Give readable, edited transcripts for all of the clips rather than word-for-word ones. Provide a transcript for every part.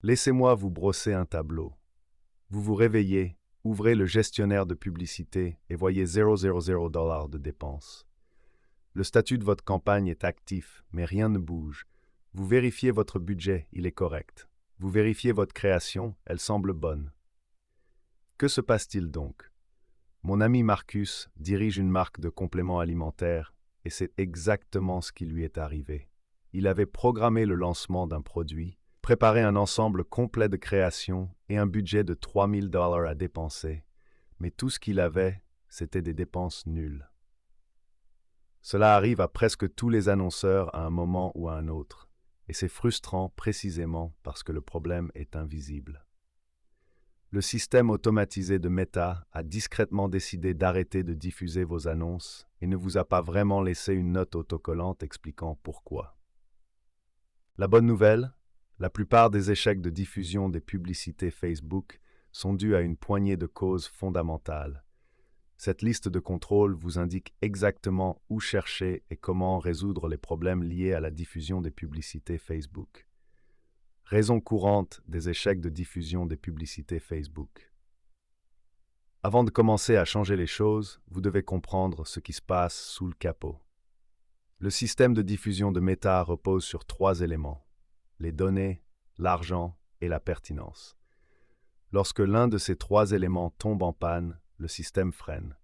Laissez-moi vous brosser un tableau. Vous vous réveillez, ouvrez le gestionnaire de publicité et voyez 000 $ de dépenses. Le statut de votre campagne est actif, mais rien ne bouge. Vous vérifiez votre budget, il est correct. Vous vérifiez votre création, elle semble bonne. Que se passe-t-il donc? Mon ami Marcus dirige une marque de compléments alimentaires et c'est exactement ce qui lui est arrivé. Il avait programmé le lancement d'un produit, préparé un ensemble complet de création et un budget de 3000 $ à dépenser, mais tout ce qu'il avait, c'était des dépenses nulles. Cela arrive à presque tous les annonceurs à un moment ou à un autre, et c'est frustrant précisément parce que le problème est invisible. Le système automatisé de Meta a discrètement décidé d'arrêter de diffuser vos annonces et ne vous a pas vraiment laissé une note autocollante expliquant pourquoi. La bonne nouvelle, la plupart des échecs de diffusion des publicités Facebook sont dus à une poignée de causes fondamentales. Cette liste de contrôle vous indique exactement où chercher et comment résoudre les problèmes liés à la diffusion des publicités Facebook. Raison courante des échecs de diffusion des publicités Facebook. Avant de commencer à changer les choses, vous devez comprendre ce qui se passe sous le capot. Le système de diffusion de Meta repose sur 3 éléments: les données, l'argent et la pertinence. Lorsque l'un de ces 3 éléments tombe en panne, le système freine.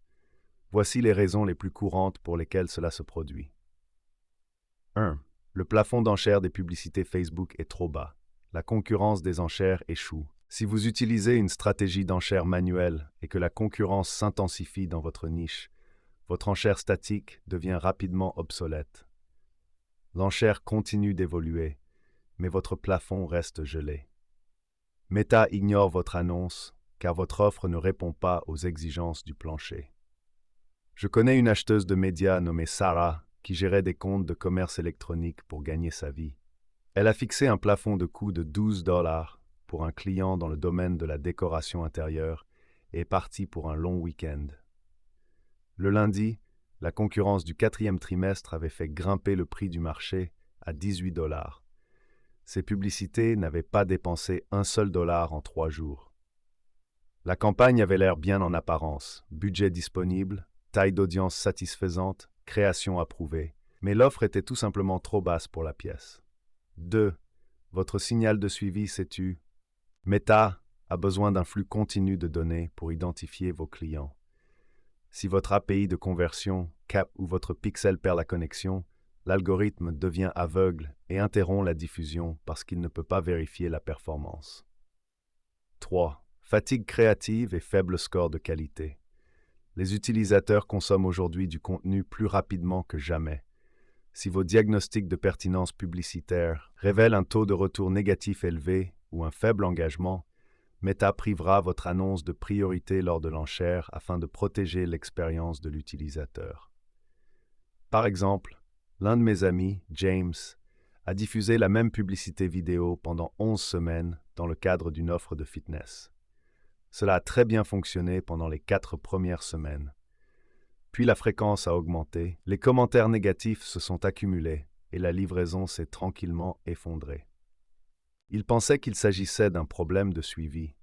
Voici les raisons les plus courantes pour lesquelles cela se produit. 1. Le plafond d'enchères des publicités Facebook est trop bas. La concurrence des enchères échoue. Si vous utilisez une stratégie d'enchères manuelle et que la concurrence s'intensifie dans votre niche, votre enchère statique devient rapidement obsolète. L'enchère continue d'évoluer, mais votre plafond reste gelé. Meta ignore votre annonce car votre offre ne répond pas aux exigences du plancher. Je connais une acheteuse de médias nommée Sarah qui gérait des comptes de commerce électronique pour gagner sa vie. Elle a fixé un plafond de coût de 12 $ pour un client dans le domaine de la décoration intérieure et est partie pour un long week-end. Le lundi, la concurrence du 4e trimestre avait fait grimper le prix du marché à 18 $. Ces publicités n'avaient pas dépensé un seul dollar en 3 jours. La campagne avait l'air bien en apparence, budget disponible, taille d'audience satisfaisante, création approuvée, mais l'offre était tout simplement trop basse pour la pièce. 2. Votre signal de suivi s'est tu. Meta a besoin d'un flux continu de données pour identifier vos clients. Si votre API de conversion capte ou votre pixel perd la connexion, l'algorithme devient aveugle et interrompt la diffusion parce qu'il ne peut pas vérifier la performance. 3. Fatigue créative et faible score de qualité. Les utilisateurs consomment aujourd'hui du contenu plus rapidement que jamais. Si vos diagnostics de pertinence publicitaire révèlent un taux de retour négatif élevé ou un faible engagement, Meta privera votre annonce de priorité lors de l'enchère afin de protéger l'expérience de l'utilisateur. Par exemple, l'un de mes amis, James, a diffusé la même publicité vidéo pendant 11 semaines dans le cadre d'une offre de fitness. Cela a très bien fonctionné pendant les 4 premières semaines. Puis la fréquence a augmenté, les commentaires négatifs se sont accumulés et la livraison s'est tranquillement effondrée. Il pensait qu'il s'agissait d'un problème de suivi.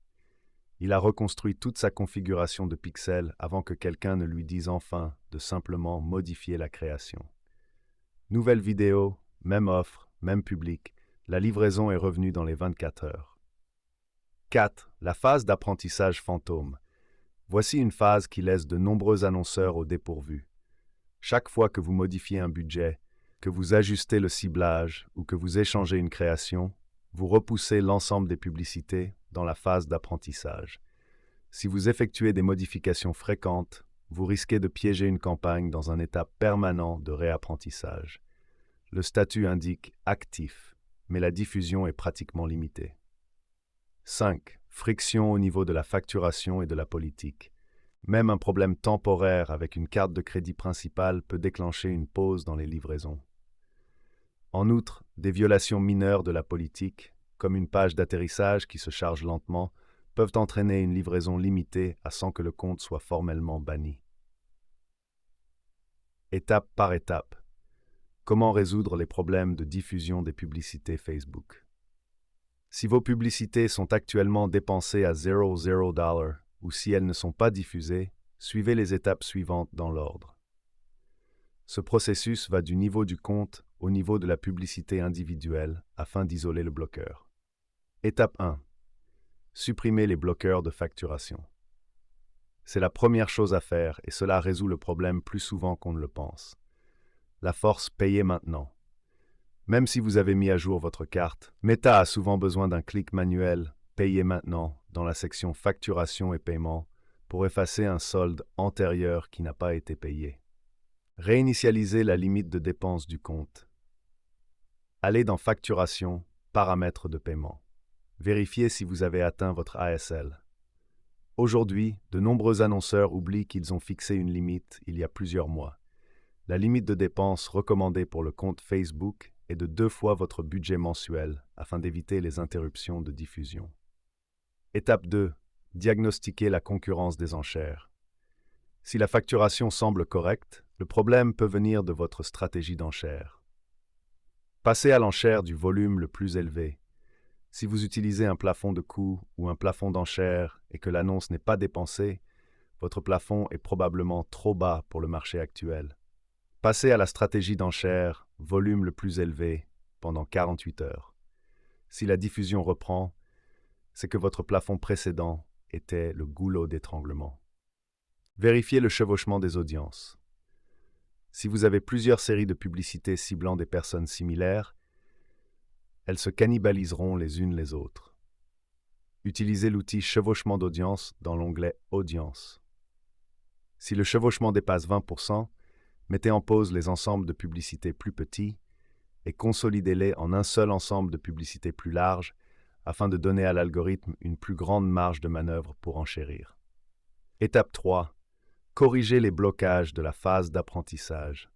Il a reconstruit toute sa configuration de pixels avant que quelqu'un ne lui dise enfin de simplement modifier la création. Nouvelle vidéo, même offre, même public, la livraison est revenue dans les 24 heures. 4. La phase d'apprentissage fantôme. Voici une phase qui laisse de nombreux annonceurs au dépourvu. Chaque fois que vous modifiez un budget, que vous ajustez le ciblage ou que vous échangez une création, vous repoussez l'ensemble des publicités dans la phase d'apprentissage. Si vous effectuez des modifications fréquentes, vous risquez de piéger une campagne dans un état permanent de réapprentissage. Le statut indique actif, mais la diffusion est pratiquement limitée. 5. Friction au niveau de la facturation et de la politique. Même un problème temporaire avec une carte de crédit principale peut déclencher une pause dans les livraisons. En outre, des violations mineures de la politique, comme une page d'atterrissage qui se charge lentement, peuvent entraîner une livraison limitée sans que le compte soit formellement banni. Étape par étape. Comment résoudre les problèmes de diffusion des publicités Facebook? Si vos publicités sont actuellement dépensées à $0 ou si elles ne sont pas diffusées, suivez les étapes suivantes dans l'ordre. Ce processus va du niveau du compte au niveau de la publicité individuelle afin d'isoler le bloqueur. Étape 1. Supprimez les bloqueurs de facturation. C'est la première chose à faire et cela résout le problème plus souvent qu'on ne le pense. La force payez maintenant. Même si vous avez mis à jour votre carte, Meta a souvent besoin d'un clic manuel « Payez maintenant » dans la section Facturation et paiement pour effacer un solde antérieur qui n'a pas été payé. Réinitialisez la limite de dépenses du compte. Allez dans Facturation, Paramètres de paiement. Vérifiez si vous avez atteint votre ASL. Aujourd'hui, de nombreux annonceurs oublient qu'ils ont fixé une limite il y a plusieurs mois. La limite de dépenses recommandée pour le compte Facebook est de 2 fois votre budget mensuel afin d'éviter les interruptions de diffusion. Étape 2. Diagnostiquer la concurrence des enchères. Si la facturation semble correcte, le problème peut venir de votre stratégie d'enchère. Passez à l'enchère du volume le plus élevé. Si vous utilisez un plafond de coût ou un plafond d'enchère et que l'annonce n'est pas dépensée, votre plafond est probablement trop bas pour le marché actuel. Passez à la stratégie d'enchère, volume le plus élevé, pendant 48 heures. Si la diffusion reprend, c'est que votre plafond précédent était le goulot d'étranglement. Vérifiez le chevauchement des audiences. Si vous avez plusieurs séries de publicités ciblant des personnes similaires, elles se cannibaliseront les unes les autres. Utilisez l'outil chevauchement d'audience dans l'onglet Audience. Si le chevauchement dépasse 20%, mettez en pause les ensembles de publicités plus petits et consolidez-les en un seul ensemble de publicités plus larges afin de donner à l'algorithme une plus grande marge de manœuvre pour enchérir. Étape 3. Corrigez les blocages de la phase d'apprentissage.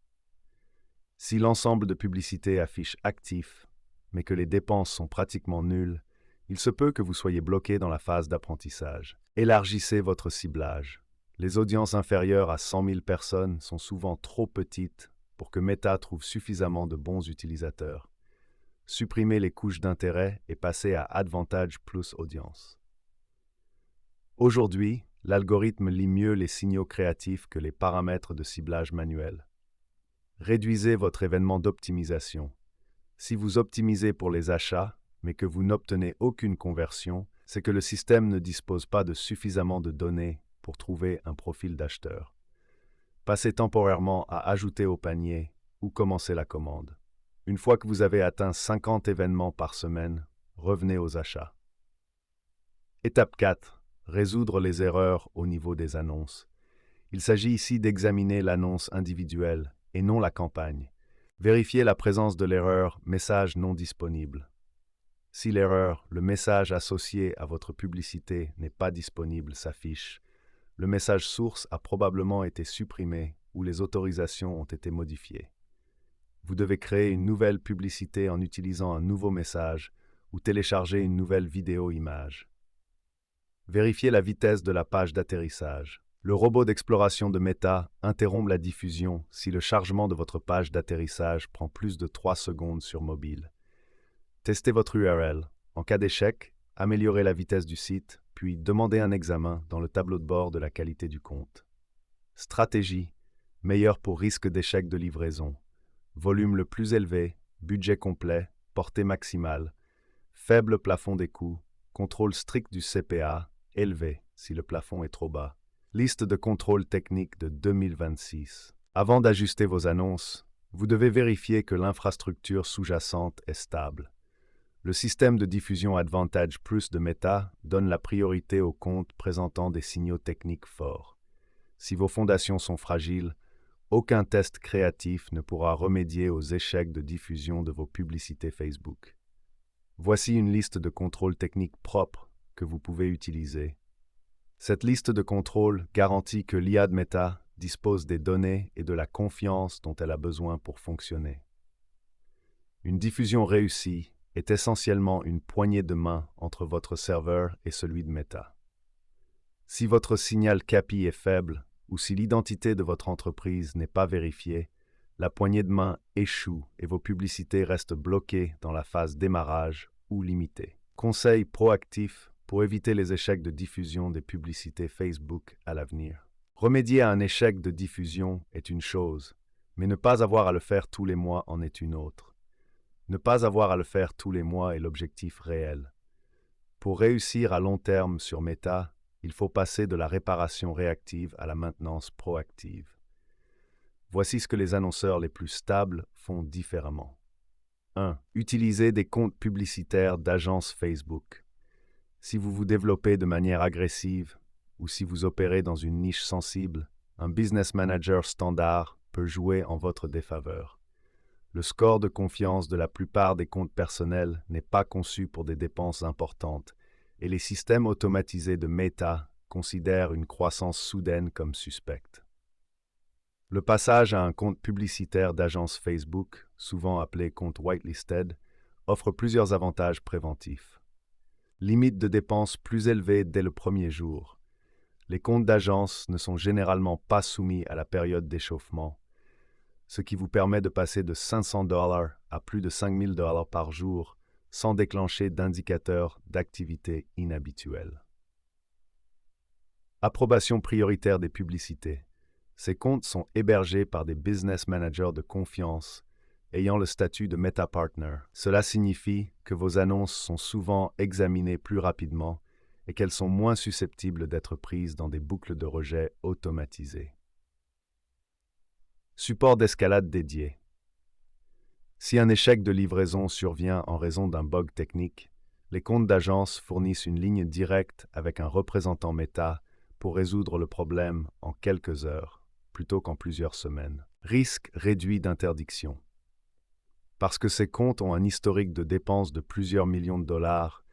Si l'ensemble de publicités affiche actif, mais que les dépenses sont pratiquement nulles, il se peut que vous soyez bloqué dans la phase d'apprentissage. Élargissez votre ciblage. Les audiences inférieures à 100 000 personnes sont souvent trop petites pour que Meta trouve suffisamment de bons utilisateurs. Supprimez les couches d'intérêt et passez à Advantage plus Audience. Aujourd'hui, l'algorithme lit mieux les signaux créatifs que les paramètres de ciblage manuels. Réduisez votre événement d'optimisation. Si vous optimisez pour les achats, mais que vous n'obtenez aucune conversion, c'est que le système ne dispose pas de suffisamment de données pour trouver un profil d'acheteur. Passez temporairement à Ajouter au panier ou commencer la commande. Une fois que vous avez atteint 50 événements par semaine, revenez aux achats. Étape 4. Résoudre les erreurs au niveau des annonces. Il s'agit ici d'examiner l'annonce individuelle et non la campagne. Vérifiez la présence de l'erreur « Message non disponible ». Si l'erreur « Le message associé à votre publicité n'est pas disponible » s'affiche, le message source a probablement été supprimé ou les autorisations ont été modifiées. Vous devez créer une nouvelle publicité en utilisant un nouveau message ou télécharger une nouvelle vidéo-image. Vérifiez la vitesse de la page d'atterrissage. Le robot d'exploration de Meta interrompt la diffusion si le chargement de votre page d'atterrissage prend plus de 3 secondes sur mobile. Testez votre URL. En cas d'échec, améliorez la vitesse du site, puis demandez un examen dans le tableau de bord de la qualité du compte. Stratégie. Meilleure pour risque d'échec de livraison. Volume le plus élevé, budget complet, portée maximale, faible plafond des coûts, contrôle strict du CPA, élevé si le plafond est trop bas. Liste de contrôle technique de 2026. Avant d'ajuster vos annonces, vous devez vérifier que l'infrastructure sous-jacente est stable. Le système de diffusion Advantage Plus de Meta donne la priorité aux comptes présentant des signaux techniques forts. Si vos fondations sont fragiles, aucun test créatif ne pourra remédier aux échecs de diffusion de vos publicités Facebook. Voici une liste de contrôles techniques propres que vous pouvez utiliser. Cette liste de contrôles garantit que l'IA de Meta dispose des données et de la confiance dont elle a besoin pour fonctionner. Une diffusion réussie est essentiellement une poignée de main entre votre serveur et celui de Meta. Si votre signal CAPI est faible ou si l'identité de votre entreprise n'est pas vérifiée, la poignée de main échoue et vos publicités restent bloquées dans la phase démarrage ou limitée. Conseils proactifs pour éviter les échecs de diffusion des publicités Facebook à l'avenir. Remédier à un échec de diffusion est une chose, mais ne pas avoir à le faire tous les mois en est une autre. Ne pas avoir à le faire tous les mois est l'objectif réel. Pour réussir à long terme sur Meta, il faut passer de la réparation réactive à la maintenance proactive. Voici ce que les annonceurs les plus stables font différemment. 1. Utilisez des comptes publicitaires d'agences Facebook. Si vous vous développez de manière agressive ou si vous opérez dans une niche sensible, un business manager standard peut jouer en votre défaveur. Le score de confiance de la plupart des comptes personnels n'est pas conçu pour des dépenses importantes et les systèmes automatisés de Meta considèrent une croissance soudaine comme suspecte. Le passage à un compte publicitaire d'agence Facebook, souvent appelé compte whitelisted, offre plusieurs avantages préventifs. Limite de dépenses plus élevée dès le premier jour. Les comptes d'agence ne sont généralement pas soumis à la période d'échauffement, ce qui vous permet de passer de $500 à plus de $5,000 par jour sans déclencher d'indicateurs d'activité inhabituelle. Approbation prioritaire des publicités. Ces comptes sont hébergés par des business managers de confiance ayant le statut de Meta Partner. Cela signifie que vos annonces sont souvent examinées plus rapidement et qu'elles sont moins susceptibles d'être prises dans des boucles de rejet automatisées. Support d'escalade dédié. Si un échec de livraison survient en raison d'un bug technique, les comptes d'agence fournissent une ligne directe avec un représentant Meta pour résoudre le problème en quelques heures, plutôt qu'en plusieurs semaines. Risque réduit d'interdiction. Parce que ces comptes ont un historique de dépenses de plusieurs millions de dollars,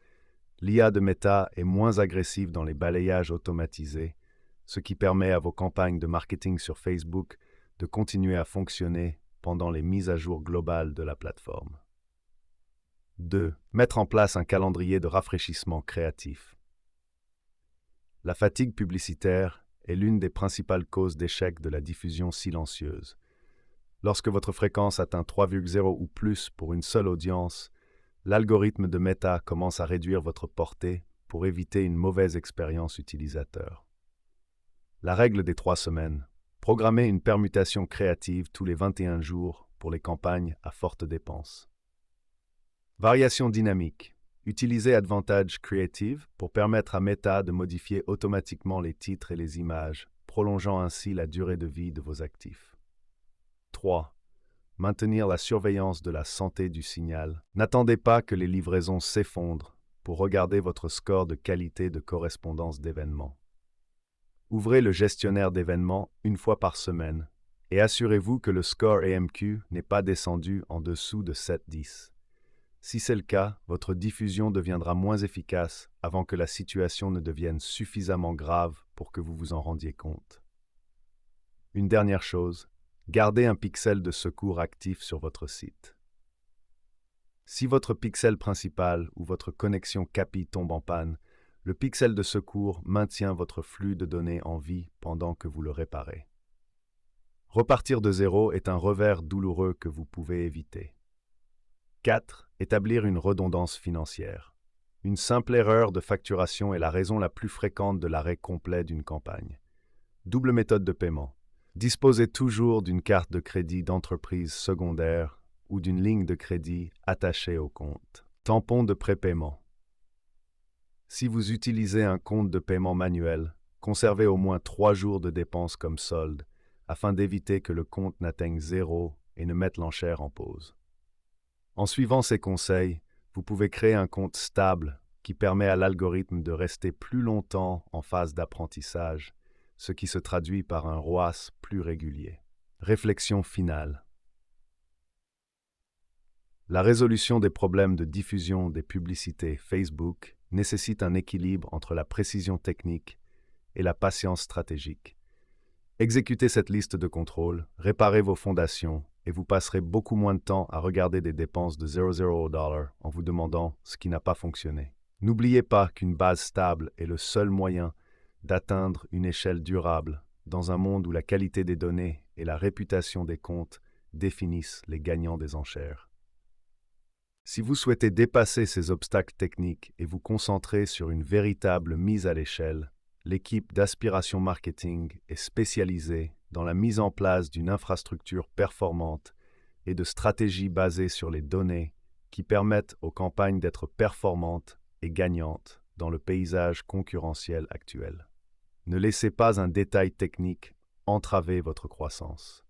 l'IA de Meta est moins agressive dans les balayages automatisés, ce qui permet à vos campagnes de marketing sur Facebook de continuer à fonctionner pendant les mises à jour globales de la plateforme. 2. Mettre en place un calendrier de rafraîchissement créatif. La fatigue publicitaire est l'une des principales causes d'échec de la diffusion silencieuse. Lorsque votre fréquence atteint 3,0 ou plus pour une seule audience, l'algorithme de Meta commence à réduire votre portée pour éviter une mauvaise expérience utilisateur. La règle des 3 semaines. Programmez une permutation créative tous les 21 jours pour les campagnes à forte dépense. Variation dynamique. Utilisez Advantage Creative pour permettre à Meta de modifier automatiquement les titres et les images, prolongeant ainsi la durée de vie de vos actifs. 3. Maintenir la surveillance de la santé du signal. N'attendez pas que les livraisons s'effondrent pour regarder votre score de qualité de correspondance d'événements. Ouvrez le gestionnaire d'événements une fois par semaine et assurez-vous que le score AMQ n'est pas descendu en dessous de 7,10. Si c'est le cas, votre diffusion deviendra moins efficace avant que la situation ne devienne suffisamment grave pour que vous vous en rendiez compte. Une dernière chose, gardez un pixel de secours actif sur votre site. Si votre pixel principal ou votre connexion CAPI tombe en panne, le pixel de secours maintient votre flux de données en vie pendant que vous le réparez. Repartir de zéro est un revers douloureux que vous pouvez éviter. 4. Établir une redondance financière. Une simple erreur de facturation est la raison la plus fréquente de l'arrêt complet d'une campagne. Double méthode de paiement. Disposez toujours d'une carte de crédit d'entreprise secondaire ou d'une ligne de crédit attachée au compte. Tampon de prépaiement. Si vous utilisez un compte de paiement manuel, conservez au moins 3 jours de dépenses comme solde, afin d'éviter que le compte n'atteigne zéro et ne mette l'enchère en pause. En suivant ces conseils, vous pouvez créer un compte stable qui permet à l'algorithme de rester plus longtemps en phase d'apprentissage, ce qui se traduit par un ROAS plus régulier. Réflexion finale. La résolution des problèmes de diffusion des publicités Facebook nécessite un équilibre entre la précision technique et la patience stratégique. Exécutez cette liste de contrôles, réparez vos fondations et vous passerez beaucoup moins de temps à regarder des dépenses de $0 en vous demandant ce qui n'a pas fonctionné. N'oubliez pas qu'une base stable est le seul moyen d'atteindre une échelle durable dans un monde où la qualité des données et la réputation des comptes définissent les gagnants des enchères. Si vous souhaitez dépasser ces obstacles techniques et vous concentrer sur une véritable mise à l'échelle, l'équipe d'Aspiration Marketing est spécialisée dans la mise en place d'une infrastructure performante et de stratégies basées sur les données qui permettent aux campagnes d'être performantes et gagnantes dans le paysage concurrentiel actuel. Ne laissez pas un détail technique entraver votre croissance.